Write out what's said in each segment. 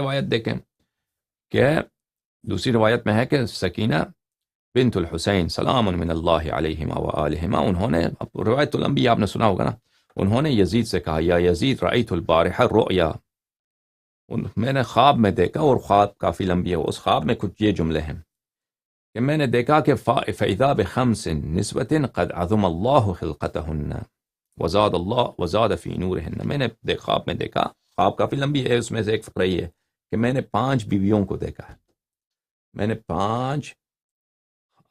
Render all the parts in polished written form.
روایت دیکھیں کہ دوسری روایت میں ہے کہ سکینہ بنت الحسین سلام من اللہ علیہما وآلہما، انہوں نے، روایت الانبیاء آپ نے سنا ہوگا نا، انہوں نے یزید سے کہا یا یزید رأیت البارحہ رؤیا، میں نے خواب میں دیکھا، اور خواب کافی لمبی ہے، اس خواب میں کچھ یہ جملے ہیں کہ میں نے دیکھا کہ فَإِذَا بِخَمْسٍ نِسْوَةٍ قَدْ عَظُمَ اللَّهُ خِلْقَتَهُنَّ وزاد فی نورہن، میں نے خواب میں دیکھا، خواب کافی لمبی ہے، اس میں سے ایک فقرہ یہ ہے کہ میں نے 5 بیویوں کو دیکھا ہے، میں نے 5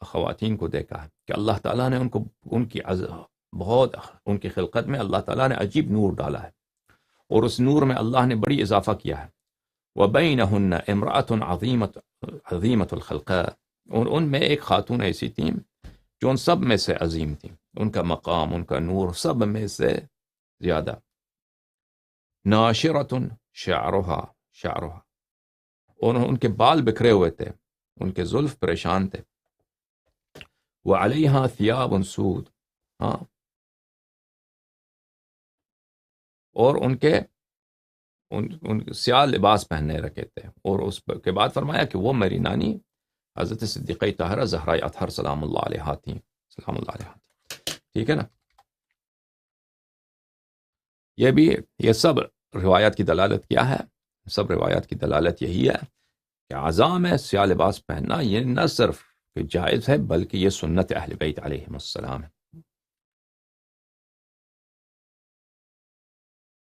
خواتین کو دیکھا ہے کہ اللہ تعالیٰ نے ان کو، ان کی بہت، ان کی خلقت میں اللہ تعالیٰ نے عجیب نور ڈالا ہے، اور اس نور میں اللہ نے بڑی اضافہ کیا ہے۔ وَبَيْنَهُنَّ امْرَأَةٌ عَظِيمَةُ الْخَلْقَةِ، اور ان میں ایک خاتون ایسی تھیں جو ان سب میں سے عظیم تھیں، ان کا مقام، ان کا نور سب میں سے زیادہ۔ ناشرۃ شعرها، اور ان کے بال بکھرے ہوئے تھے، ان کے زلف پریشان تھے۔ وعلیہا ثیاب سود، ہاں، اور ان کے سیاہ لباس پہننے رکھے تھے، اور اس کے بعد فرمایا کہ وہ میری نانی حضرت صدیقہ طاہرہ زہرا اطہر سلام اللہ علیہا تھیں، سلام اللہ علیہا تھیں، ٹھیک ہے نا۔ یہ سب روایات کی دلالت کیا ہے؟ سب روایات کی دلالت یہی ہے کہ اعضاء میں سیاہ لباس پہننا یہ نہ صرف کہ جائز ہے، بلکہ یہ سنت اہل بیت علیہم السلام ہے۔